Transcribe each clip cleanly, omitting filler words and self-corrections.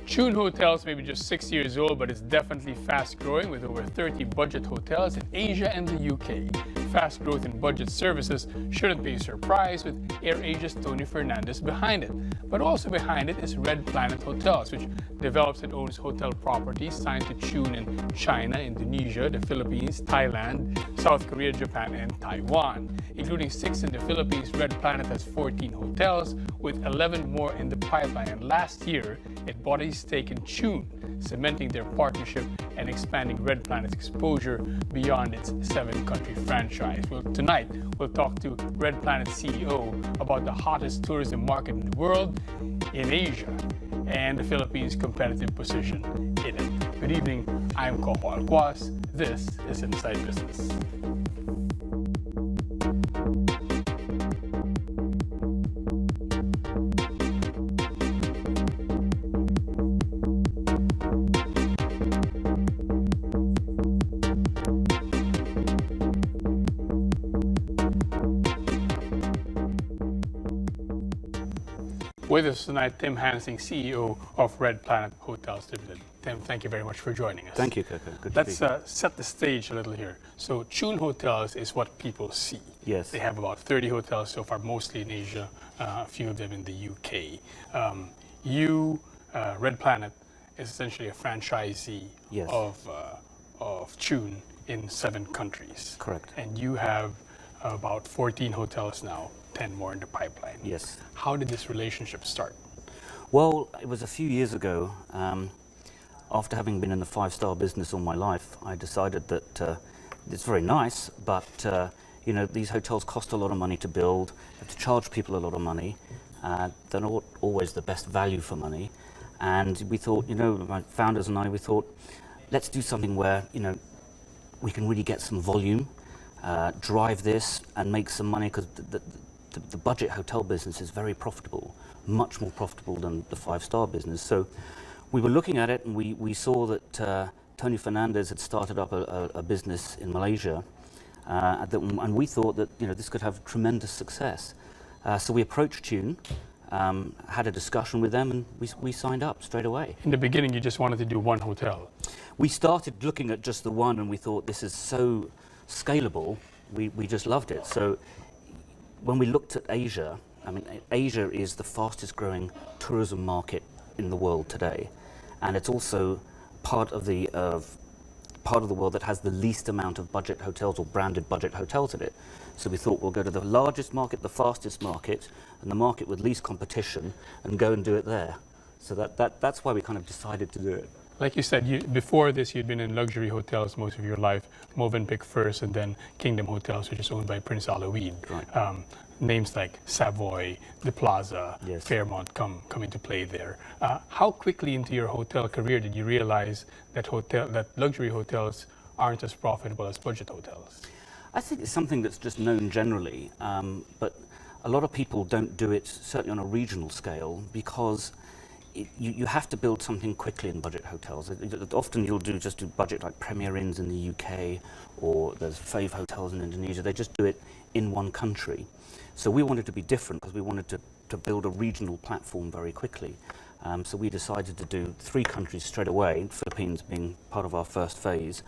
Tune Hotels may be just 6 years old, but it's definitely fast growing with over 30 budget hotels in Asia and the UK. Fast growth in budget services shouldn't be a surprise with AirAsia's Tony Fernandez behind it. But also behind it is Red Planet Hotels, which develops and owns hotel properties signed to Tune in China, Indonesia, the Philippines, Thailand, South Korea, Japan, and Taiwan. Including 6 in the Philippines, Red Planet has 14 hotels, with 11 more in the pipeline. And last year, it bought a stake in Tune, cementing their partnership and expanding Red Planet's exposure beyond its 7-country franchise. Well, tonight, we'll talk to Red Planet CEO about the hottest tourism market in the world, in Asia, and the Philippines' competitive position in it. Good evening, I'm Coco Alquaz. This is Inside Business. With us tonight, Tim Hansing, CEO of Red Planet Hotels Limited. Tim, thank you very much for joining us. Thank you, Coco. Good Let's set the stage a little here. So Tune Hotels is what people see. Yes. They have about 30 hotels so far, mostly in Asia, a few of them in the UK. Red Planet, is essentially a franchisee Yes. of Tune in 7 countries. Correct. And you have about 14 hotels now, 10 more in the pipeline. Yes. How did this relationship start? Well, it was a few years ago. After having been in the 5-star business all my life, I decided that it's very nice, but you know, these hotels cost a lot of money to build. You have to charge people a lot of money. They're not always the best value for money. And we thought, you know, my founders and I, we thought, let's do something where, you know, we can really get some volume, drive this and make some money, because the budget hotel business is very profitable, much more profitable than the 5-star business. So we were looking at it, and we saw that Tony Fernandez had started up a business in Malaysia, and we thought that, you know, this could have tremendous success. So we approached Tune, had a discussion with them, and we signed up straight away. In the beginning, you just wanted to do one hotel. We started looking at just the one, and we thought, this is so scalable. We just loved it. So when we looked at Asia, I mean, Asia is the fastest growing tourism market in the world today, and it's also part of the world that has the least amount of budget hotels or branded budget hotels in it. So we thought, we'll go to the largest market, the fastest market, and the market with least competition, and go and do it there. So that's why we kind of decided to do it. Like you said, before this, you'd been in luxury hotels most of your life, Movenpick first, and then Kingdom Hotels, which is owned by Prince Alawid. Right. Names like Savoy, The Plaza, Yes. Fairmont come into play there. How quickly into your hotel career did you realize that luxury hotels aren't as profitable as budget hotels? I think it's something that's just known generally, but a lot of people don't do it, certainly on a regional scale, because you have to build something quickly in budget hotels. Often you'll just do budget, like Premier Inns in the UK, or there's Fave Hotels in Indonesia. They just do it in one country. So we wanted to be different, because we wanted to build a regional platform very quickly. So we decided to do 3 countries straight away, Philippines being part of our first phase.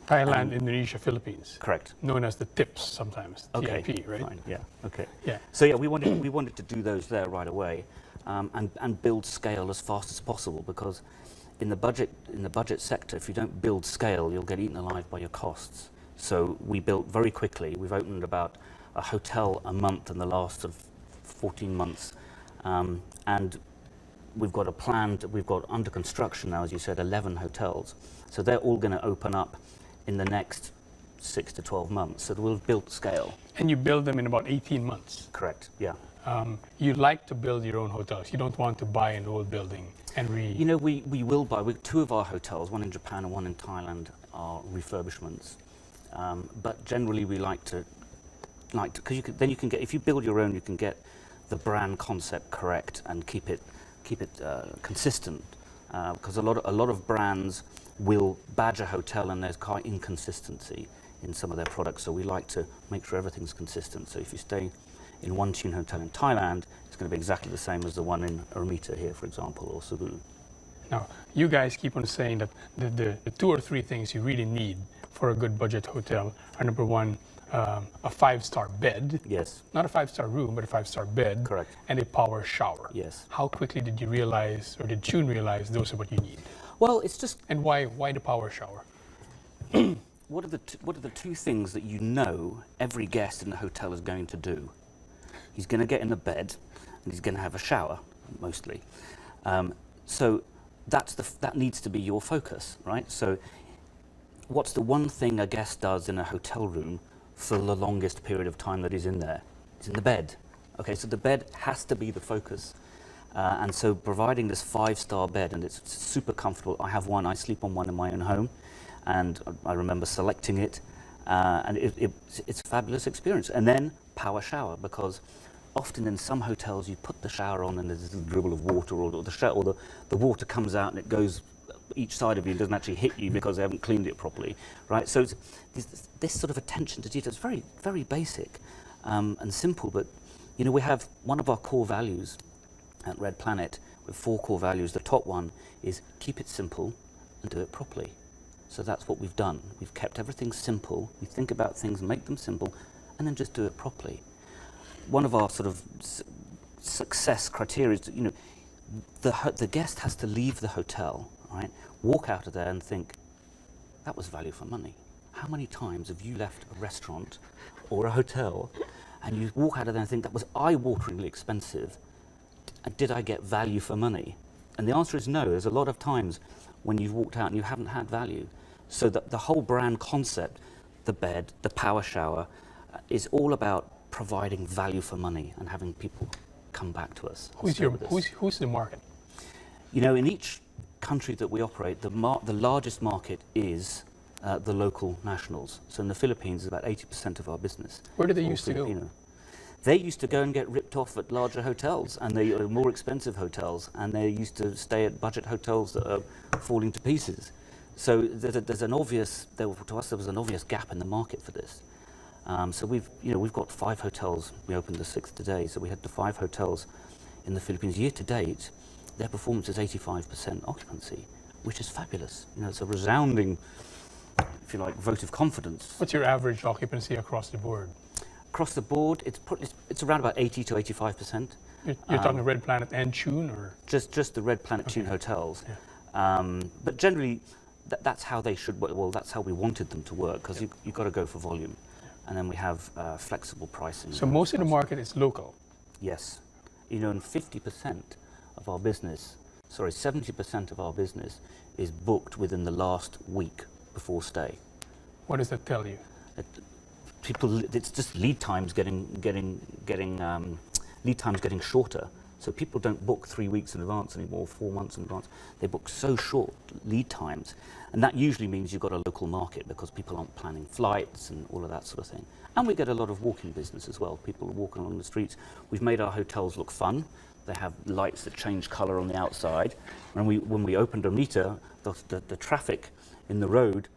Thailand, Indonesia, Philippines. Correct. Known as the TIPS sometimes, Okay. TIP, right? Fine. Yeah. Okay. Yeah. So yeah, we wanted to do those there right away, and build scale as fast as possible, because in the budget sector, if you don't build scale, you'll get eaten alive by your costs. So we built very quickly. We've opened about a hotel a month in the last 14 months, and we've got under construction now, as you said, 11 hotels. So they're all going to open up in the next 6 to 12 months. So we'll build scale. And you build them in about 18 months. Correct. Yeah. You like to build your own hotels. You don't want to buy an old building and You know, we will buy. 2 of our hotels, one in Japan and one in Thailand, are refurbishments. But generally, we like to, because then you can get, if you build your own, you can get the brand concept correct and keep it consistent. Because a lot of brands will badge a hotel, and there's quite inconsistency in some of their products. So we like to make sure everything's consistent. So if you stay in one Tune hotel in Thailand, it's going to be exactly the same as the one in Ermita here, for example, or Cebu. Now, you guys keep on saying that the two or three things you really need for a good budget hotel are, number one, a five-star bed. Yes. Not a five-star room, but a five-star bed. Correct. And a power shower. Yes. How quickly did you realize, or did Chun realize, those are what you need? Well, it's just... And why the power shower? What are the two things that you know every guest in the hotel is going to do? He's going to get in the bed, and he's going to have a shower, mostly. So that needs to be your focus, right? So what's the one thing a guest does in a hotel room for the longest period of time that he's in there? He's in the bed. Okay, so the bed has to be the focus. And so providing this five-star bed, and it's super comfortable. I have one, I sleep on one in my own home, and I remember selecting it, and it's a fabulous experience. And then power shower, because often in some hotels you put the shower on and there's this dribble of water, or the water comes out and it goes each side of you and doesn't actually hit you because they haven't cleaned it properly, right? So it's this sort of attention to detail. It's very, very basic and simple, but you know, we have one of our core values at Red Planet with 4 core values. The top one is keep it simple and do it properly. So that's what we've done. We've kept everything simple. We think about things and make them simple, and then just do it properly. One of our sort of success criteria is, you know, the guest has to leave the hotel, right? Walk out of there and think, that was value for money. How many times have you left a restaurant or a hotel and you walk out of there and think, that was eye-wateringly expensive? Did I get value for money? And the answer is no. There's a lot of times when you've walked out and you haven't had value. So the whole brand concept, the bed, the power shower, is all about providing value for money and having people come back to us. Who's the market? You know, in each country that we operate, the largest market is the local nationals. So in the Philippines, it's about 80% of our business. Where do they used to go? They used to go and get ripped off at larger hotels, and they are more expensive hotels, and they used to stay at budget hotels that are falling to pieces. So there's an obvious, to us there was an obvious gap in the market for this. So we've got 5 hotels. We opened the 6th today, so we had the 5 hotels in the Philippines. Year to date, their performance is 85% occupancy, which is fabulous. You know, it's a resounding, if you like, vote of confidence. What's your average occupancy across the board? Across the board, it's around about 80 to 85%. You're talking Red Planet and Chun, or just the Red Planet Chun hotels. Yeah. But generally, that's how they should work. Well, that's how we wanted them to work, because you've got to go for volume, and then we have flexible pricing. So most of the market is local. Yes, you know, and 50% of our business, 70% of our business is booked within the last week before stay. What does that tell you? It's just lead times getting shorter. So people don't book 3 weeks in advance anymore, 4 months in advance. They book so short lead times, and that usually means you've got a local market because people aren't planning flights and all of that sort of thing. And we get a lot of walking business as well. People are walking along the streets. We've made our hotels look fun. They have lights that change colour on the outside. And when we opened Ermita, the traffic in the road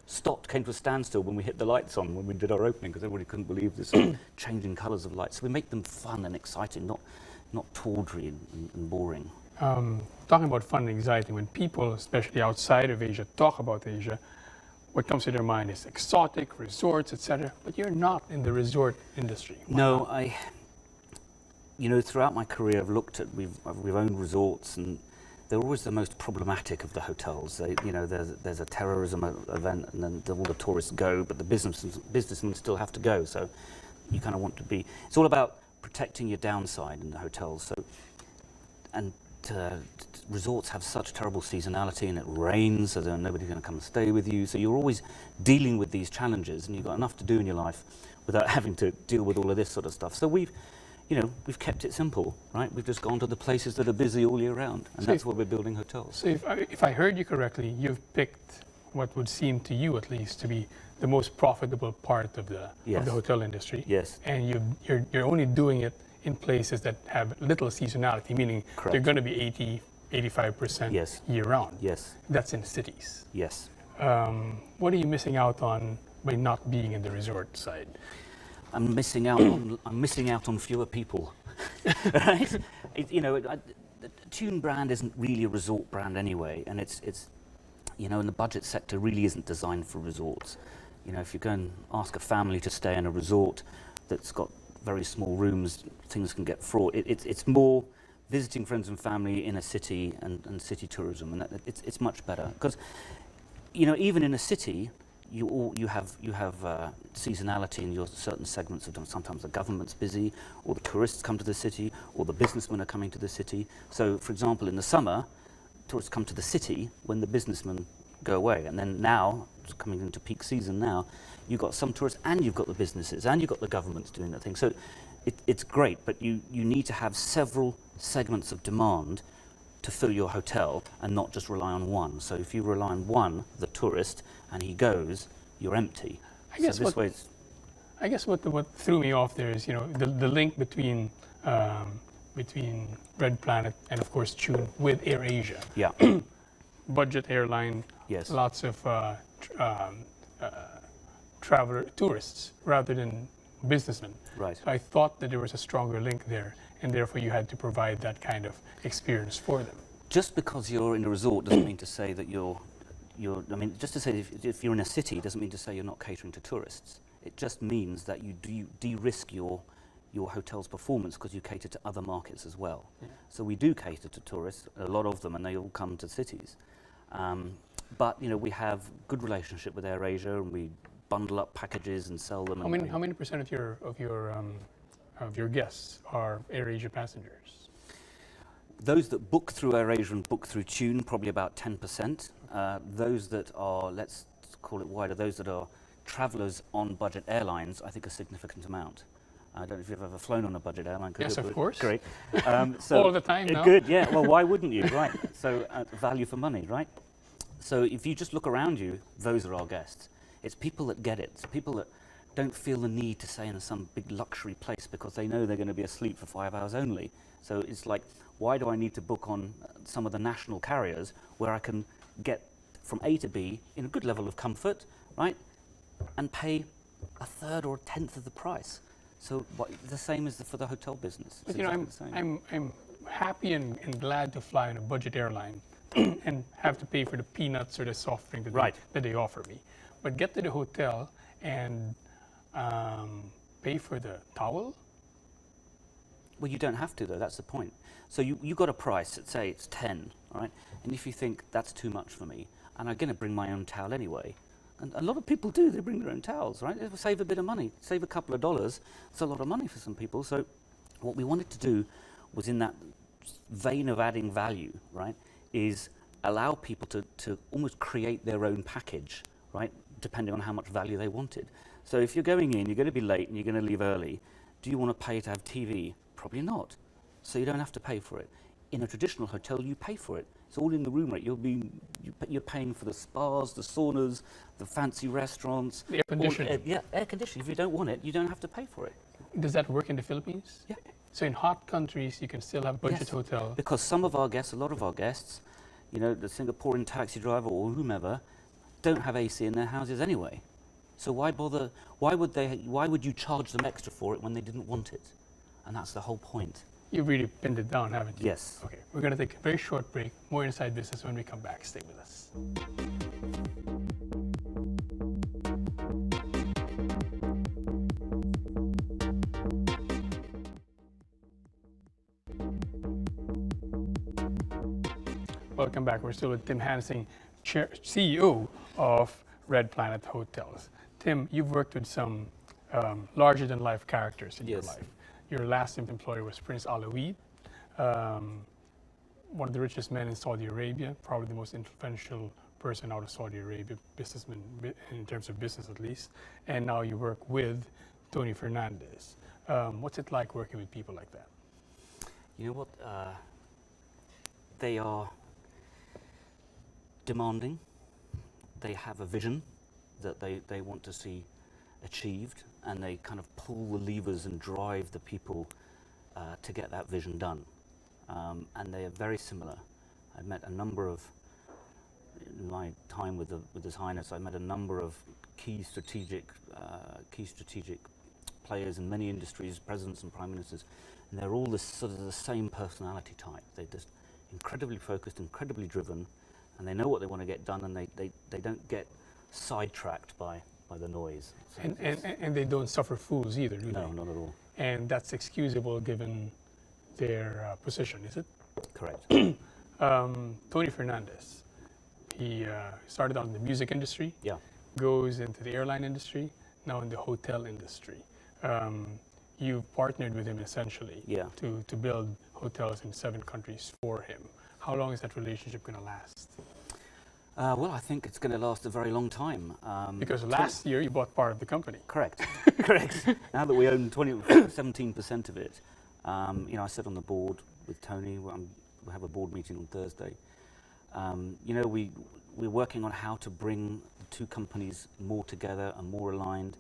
came to a standstill when we hit the lights on when we did our opening, because everybody couldn't believe this changing colours of lights. So we make them fun and exciting, not tawdry and boring. Talking about fun and exciting, when people, especially outside of Asia, talk about Asia, what comes to their mind is exotic, resorts, etc. But you're not in the resort industry. No, throughout my career, I've looked at, we've owned resorts, and they're always the most problematic of the hotels. There's a terrorism event, and then all the tourists go, but the businessmen still have to go. So you kind of want to be. It's all about protecting your downside in the hotels. Resorts have such terrible seasonality, and it rains, so nobody's going to come and stay with you. So you're always dealing with these challenges, and you've got enough to do in your life without having to deal with all of this sort of stuff. So we've kept it simple, right? We've just gone to the places that are busy all year round, and that's where we're building hotels. So if I heard you correctly, you've picked what would seem to you, at least, to be the most profitable part of the hotel industry. Yes. And you're only doing it in places that have little seasonality, meaning they're going to be 85% year-round. Yes. That's in cities. Yes. What are you missing out on by not being in the resort side? I'm missing out on fewer people. right? The Tune brand isn't really a resort brand anyway, and it's and the budget sector really isn't designed for resorts. If you go and ask a family to stay in a resort that's got very small rooms, things can get fraught. It's more visiting friends and family in a city and city tourism, and it's much better because even in a city you have seasonality in your certain segments of them. Sometimes the government's busy, or the tourists come to the city, or the businessmen are coming to the city. So, for example, in the summer, tourists come to the city when the businessmen go away, and then now, it's coming into peak season now, you've got some tourists and you've got the businesses and you've got the governments doing that thing. So it's great, but you need to have several segments of demand to fill your hotel and not just rely on one. So if you rely on one, the tourist, and he goes, you're empty. I guess what threw me off there is the link between Red Planet and of course Tune with AirAsia. Yeah. Budget airline. Yes. Lots of tourists rather than businessmen. Right. So I thought that there was a stronger link there, and therefore you had to provide that kind of experience for them. Just because you're in a resort doesn't mean to say that just to say if you're in a city doesn't mean to say you're not catering to tourists. It just means that you de-risk your hotel's performance because you cater to other markets as well. Yeah. So we do cater to tourists, a lot of them, and they all come to cities. But we have good relationship with AirAsia, and we bundle up packages and sell them. How many percent of your guests are AirAsia passengers? Those that book through AirAsia and book through Tune, probably about 10%. Those that are, let's call it wider, those that are travellers on budget airlines, I think a significant amount. I don't know if you've ever flown on a budget airline. Yes, of course. Great. All the time now. Good, yeah. Well, why wouldn't you, right? So value for money, right? So if you just look around you, those are our guests. It's people that get it. It's people that don't feel the need to stay in some big luxury place because they know they're going to be asleep for 5 hours only. So it's like, why do I need to book on some of the national carriers where I can get from A to B in a good level of comfort, right? And pay a third or a tenth of the price. So the same as for the hotel business. But I'm happy and glad to fly on a budget airline and have to pay for the peanuts or the soft drink that they offer me. But get to the hotel and pay for the towel? Well, you don't have to though, that's the point. So you got a price, let's say it's 10, all right? And if you think that's too much for me, and I'm gonna bring my own towel anyway, and a lot of people do, they bring their own towels, right? They will save a bit of money, save a couple of dollars. It's a lot of money for some people. So what we wanted to do was in that vein of adding value, right, is allow people to almost create their own package, right, depending on how much value they wanted. So if you're going in, you're going to be late and you're going to leave early, do you want to pay to have TV? Probably not. So you don't have to pay for it. In a traditional hotel, you pay for it. It's all in the room rate. You're paying for the spas, the saunas, the fancy restaurants. The air conditioning. Air conditioning. If you don't want it, you don't have to pay for it. Does that work in the Philippines? Yeah. So in hot countries, you can still have budget hotel. Because some of our guests, a lot of our guests, the Singaporean taxi driver or whomever, don't have AC in their houses anyway. So why bother? Why would you charge them extra for it when they didn't want it? And that's the whole point. You've really pinned it down, haven't you? Yes. Okay, we're going to take a very short break. More Inside Business when we come back. Stay with us. Welcome back. We're still with Tim Hansing, CEO of Red Planet Hotels. Tim, you've worked with some larger-than-life characters in your life. Your last employer was Prince Alawid, one of the richest men in Saudi Arabia, probably the most influential person out of Saudi Arabia, businessman in terms of business at least. And now you work with Tony Fernandez. What's it like working with people like that? You know what? They are demanding. They have a vision that they want to see achieved, and they kind of pull the levers and drive the people to get that vision done. And they are very similar. I've met a number of, in my time with His Highness, I met a number of key strategic players in many industries, presidents and prime ministers, and they're all this sort of the same personality type. They're just incredibly focused, incredibly driven, and they know what they want to get done, and they don't get sidetracked by the noise. So And they don't suffer fools either, do no, they? not at all. And that's excusable given their position, is it? Correct. Tony Fernandez, he started out in the music industry, Yeah. goes into the airline industry, now in the hotel industry. You've partnered with him essentially Yeah. to build hotels in 7 countries for him. How long is that relationship going to last? Well, I think it's going to last a very long time. Because last year you bought part of the company. Correct. Correct. Now that we own 17% of it, I sit on the board with Tony. We have a board meeting on Thursday. We're working on how to bring the 2 companies more together and more aligned,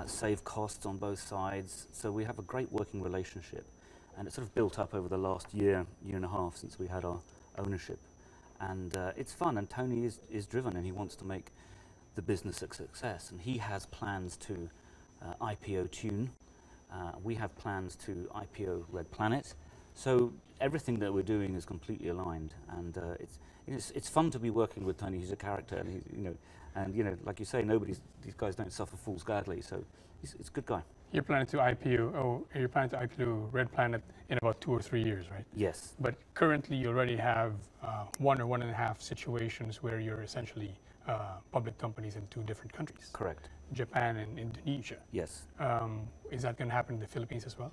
save costs on both sides. So we have a great working relationship, and it's sort of built up over the last year and a half since we had our ownership. And it's fun, and Tony is driven, and he wants to make the business a success. And he has plans to IPO Tune. We have plans to IPO Red Planet. So everything that we're doing is completely aligned, and it's fun to be working with Tony. He's a character, and like you say, these guys don't suffer fools gladly. So it's a good guy. You're planning to IPO Red Planet in about 2 or 3 years, right? Yes. But currently you already have 1 or 1.5 situations where you're essentially public companies in 2 different countries. Correct. Japan and Indonesia. Yes. Is that going to happen in the Philippines as well?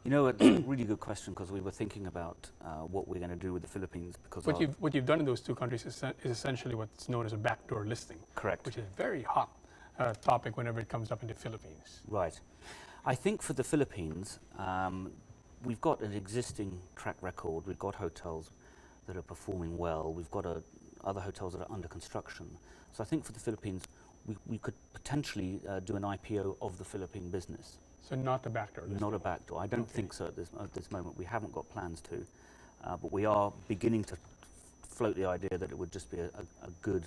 It's a really good question, because we were thinking about what we're going to do with the Philippines. Because what you've done in those 2 countries is essentially what's known as a backdoor listing. Correct. Which is a very hot topic whenever it comes up in the Philippines. Right. I think for the Philippines, we've got an existing track record. We've got hotels that are performing well. We've got other hotels that are under construction. So I think for the Philippines, we could potentially do an IPO of the Philippine business. So not a backdoor listing? Not a backdoor. I don't think so at this moment. We haven't got plans to. But we are beginning to float the idea that it would just be a good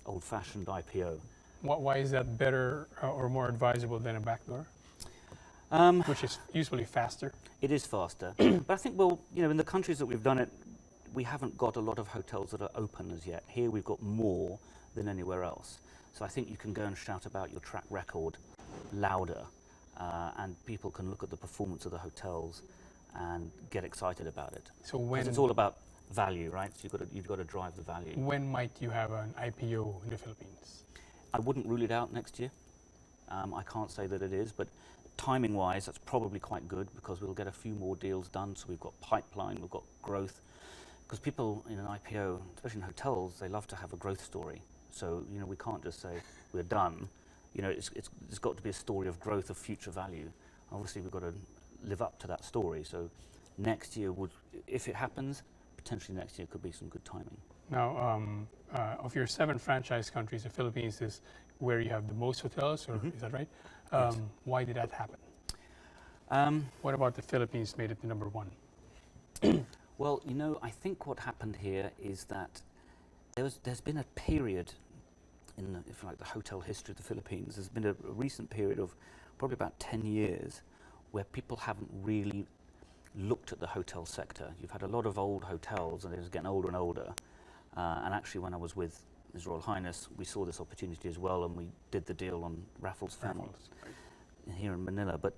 old-fashioned IPO. Why is that better or more advisable than a backdoor? Which is usually faster. It is faster. But I think, in the countries that we've done it, we haven't got a lot of hotels that are open as yet. Here we've got more than anywhere else. So I think you can go and shout about your track record louder, and people can look at the performance of the hotels and get excited about it. So when it's all about value, right? So you've got to drive the value. When might you have an IPO in the Philippines? I wouldn't rule it out next year. I can't say that it is, but timing-wise, that's probably quite good, because we'll get a few more deals done. So we've got pipeline, we've got growth. Because people in an IPO, especially in hotels, they love to have a growth story. So we can't just say we're done. It's got to be a story of growth, of future value. Obviously, we've got to live up to that story. So next year if it happens, potentially next year could be some good timing. Now, of your 7 franchise countries, the Philippines is where you have the most hotels, or is that right? Yes. Why did that happen? What about the Philippines made it the number 1? Well, I think what happened here is that there's been a period in, if you like, the hotel history of the Philippines. There's been a recent period of probably about 10 years where people haven't really looked at the hotel sector. You've had a lot of old hotels, and they're just getting older and older. And actually, when I was with His Royal Highness, we saw this opportunity as well, and we did the deal on Raffles here in Manila. But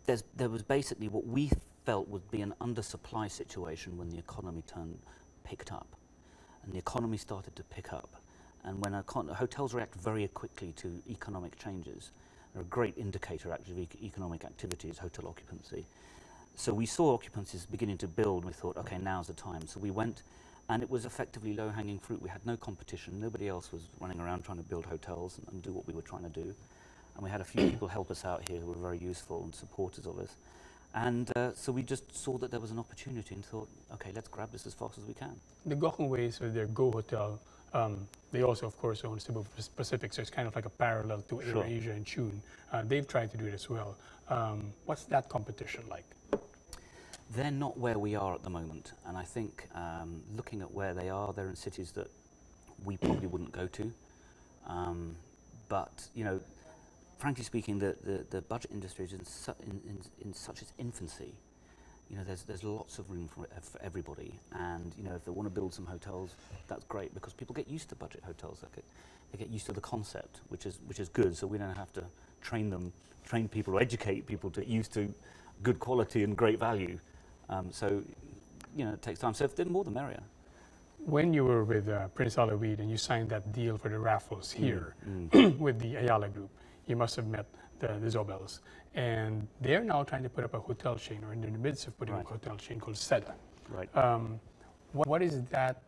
there was basically what we felt would be an undersupply situation when the economy picked up, and the economy started to pick up. And when hotels react very quickly to economic changes. They're a great indicator actually of economic activity is hotel occupancy. So we saw occupancies beginning to build, and we thought, okay, now's the time. So we went, and it was effectively low-hanging fruit. We had no competition. Nobody else was running around trying to build hotels and do what we were trying to do. And we had a few people help us out here who were very useful and supporters of us. And so we just saw that there was an opportunity and thought, okay, let's grab this as fast as we can. The Gokongways with their Go Hotel, they also, of course, own Cebu Pacific, so it's kind of like a parallel to Sure. AirAsia and Tune. They've tried to do it as well. What's that competition like? They're not where we are at the moment, and I think looking at where they are, they're in cities that we probably wouldn't go to. But frankly speaking, the budget industry is in such its infancy. You know, there's lots of room for everybody, and you know, if they want to build some hotels, that's great because people get used to budget hotels. They get used to the concept, which is good. So we don't have to train people or educate people to get used to good quality and great value. So you know, it takes time. So if they're more, the merrier. When you were with Prince Alaoude and you signed that deal for the Raffles here with the Ayala Group, you must have met the Zobels. And they're now trying to put up a hotel chain, or in the midst of putting up a hotel chain called Seda. Right. What is that?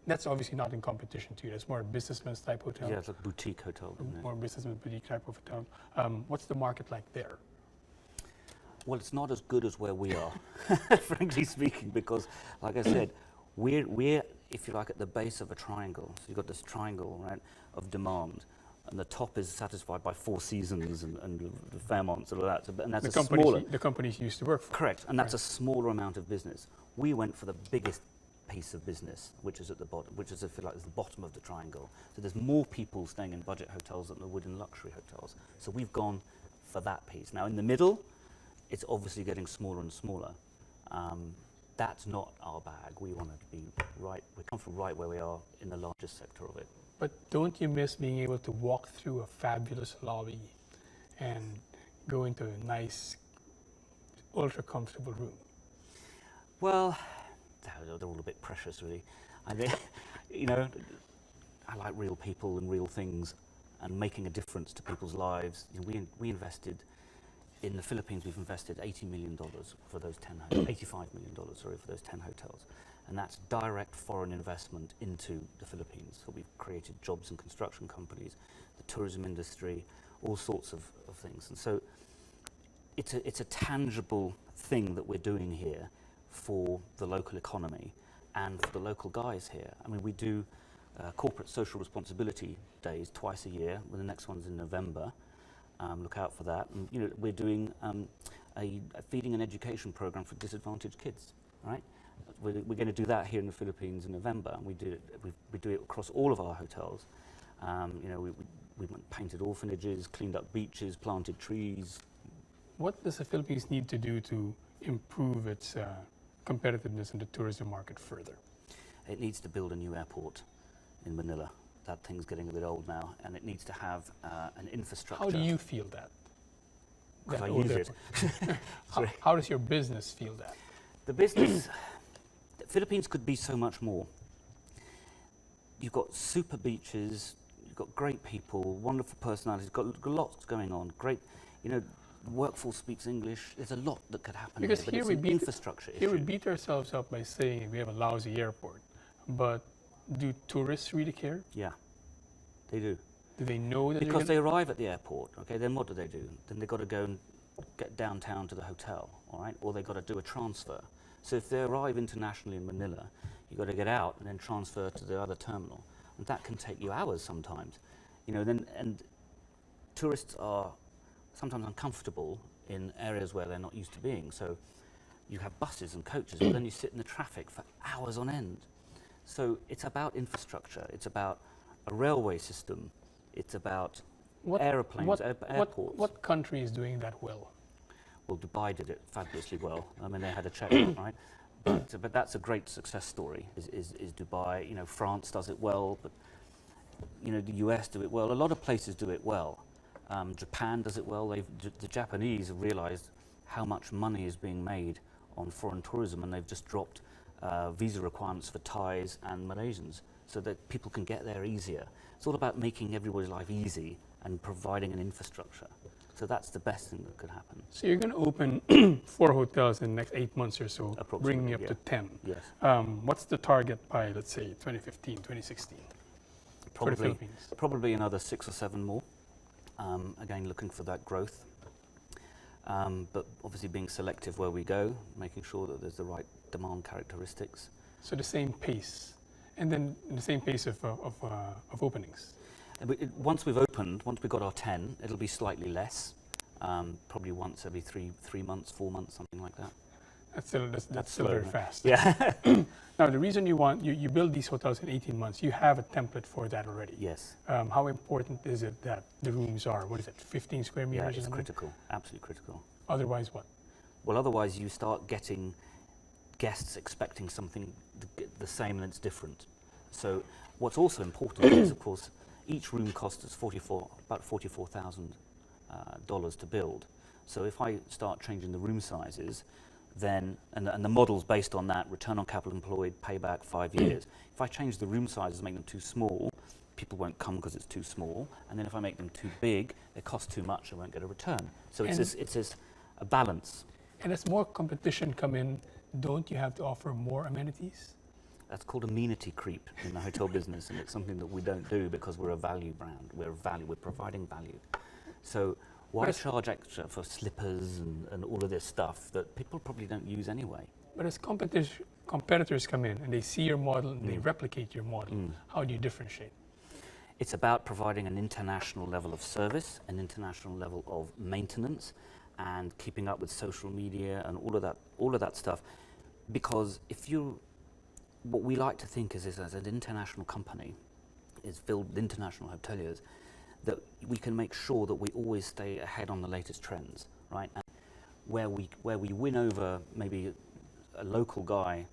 That's obviously not in competition to you. That's more a businessman's type hotel. Yeah, it's like a boutique hotel. More businessman's boutique type of hotel. What's the market like there? Well, it's not as good as where we are, frankly speaking, because, like I said, we're, if you like, at the base of a triangle. So you've got this triangle, right, of demand, and the top is satisfied by Four Seasons and the Fairmonts and all that. So, and that's the companies you used to work for. Correct, and that's a smaller amount of business. We went for the biggest piece of business, which is at the bottom, which is, if you like, is the bottom of the triangle. So there's more people staying in budget hotels than there would in luxury hotels. So we've gone for that piece. Now in the middle, it's obviously getting smaller and smaller. That's not our bag. We want to be right, we come from right where we are in the largest sector of it. But don't you miss being able to walk through a fabulous lobby and go into a nice, ultra comfortable room? Well, they're all a bit precious, really. I think, you know, I like real people and real things and making a difference to people's lives. You know, we invested, in the Philippines, we've invested $80 million for those 10, $85 million, sorry, for those 10 hotels. And that's direct foreign investment into the Philippines. So we've created jobs in construction companies, the tourism industry, all sorts of things. And so it's a tangible thing that we're doing here for the local economy and for the local guys here. I mean, we do corporate social responsibility days twice a year. Well, the next one's in November. Look out for that. And, you know, we're doing a feeding and education program for disadvantaged kids, right? We're going to do that here in the Philippines in November, and we do it across all of our hotels. You know, we painted orphanages, cleaned up beaches, planted trees. What does the Philippines need to do to improve its competitiveness in the tourism market further? It needs to build a new airport in Manila. That thing's getting a bit old now, and it needs to have an infrastructure. How do you feel that? Because I use it. How does your business feel that? The business, the Philippines could be so much more. You've got super beaches, you've got great people, wonderful personalities, got lots going on. Great, you know, the workforce speaks English. There's a lot that could happen because here, but it's an infrastructure issue. Here we beat ourselves up by saying we have a lousy airport, but do tourists really care? Yeah, they do. Do they know that? Because they arrive at the airport, okay, then what do? Then they've got to go and get downtown to the hotel, all right? Or they've got to do a transfer. So if they arrive internationally in Manila, you've got to get out and then transfer to the other terminal. And that can take you hours sometimes. You know, and tourists are sometimes uncomfortable in areas where they're not used to being. So you have buses and coaches, but then you sit in the traffic for hours on end. So it's about infrastructure. It's about a railway system. It's about airplanes, airports. What country is doing that well? Well, Dubai did it fabulously well. I mean, they had a checkpoint, right? But that's a great success story, is Dubai. You know, France does it well, but, you know, the US do it well. A lot of places do it well. Japan does it well. The Japanese have realized how much money is being made on foreign tourism, and they've just dropped visa requirements for Thais and Malaysians so that people can get there easier. It's all about making everybody's life easy and providing an infrastructure. So that's the best thing that could happen. So you're going to open 4 hotels in the next 8 months or so, bringing up to 10. Yes. What's the target by, let's say, 2015, 2016 for the Philippines? Probably another 6 or 7 more. Again, looking for that growth. But obviously being selective where we go, making sure that there's the right demand characteristics. So the same pace, and then the same pace of openings. Once we've opened, once we've got our 10, it'll be slightly less, probably once every 3 months, 4 months, something like that. That's still very slow. fast. Yeah. Now, the reason you build these hotels in 18 months, you have a template for that already. Yes. How important is it that the rooms are, what is it, 15 square meters? Yeah, or it's something? critical. Absolutely critical. Otherwise, what? Well, otherwise you start getting guests expecting something the same and it's different. So what's also important is, of course, each room costs us about $44,000 to build. So if I start changing the room sizes, then and the model's based on that, return on capital employed, payback 5 years. If I change the room sizes, make them too small, people won't come because it's too small. And then if I make them too big, they cost too much, I won't get a return. So it's a balance. And as more competition come in, don't you have to offer more amenities? That's called amenity creep in the hotel business, and it's something that we don't do because we're a value brand. We're providing value. So why charge extra for slippers and all of this stuff that people probably don't use anyway? But as competitors come in and they see your model and they replicate your model, how do you differentiate? It's about providing an international level of service, an international level of maintenance, and keeping up with social media and all of that stuff. Because what we like to think is as an international company, is filled with international hoteliers, that we can make sure that we always stay ahead on the latest trends, right? And where we win over maybe a local guy,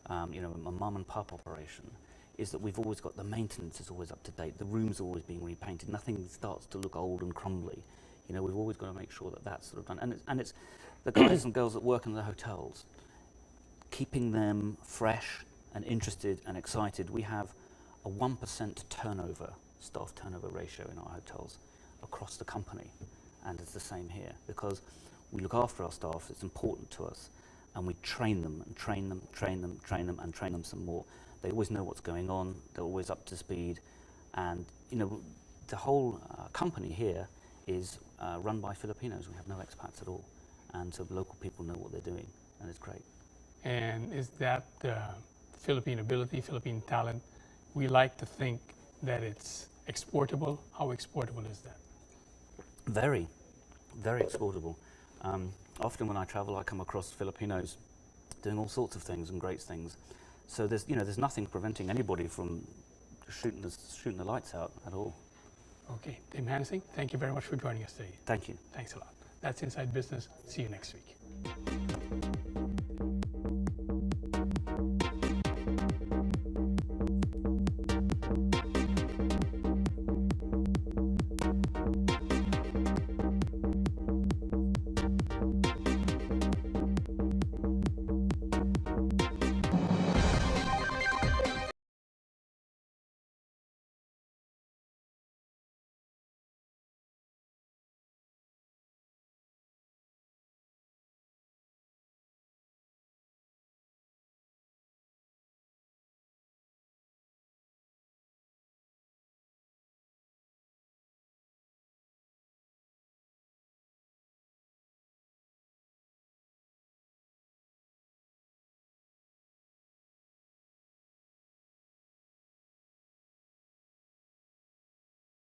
a mum and pop operation, is that we've always got the maintenance is always up to date, the rooms are always being repainted, nothing starts to look old and crumbly. We've always got to make sure that that's sort of done. And it's the guys and girls that work in the hotels, keeping them fresh and interested and excited. We have a 1% staff turnover ratio in our hotels across the company. And it's the same here because we look after our staff, it's important to us, and we train them and train them and train them some more. They always know what's going on, they're always up to speed. And the whole company here is run by Filipinos. We have no expats at all. And so local people know what they're doing, and it's great. And is that the Philippine ability, Philippine talent? We like to think that it's exportable. How exportable is that? Very, very exportable. Often when I travel, I come across Filipinos doing all sorts of things and great things. So there's nothing preventing anybody from shooting the lights out at all. Okay, Tim Hansing, thank you very much for joining us today. Thank you. Thanks a lot. That's Inside Business. See you next week.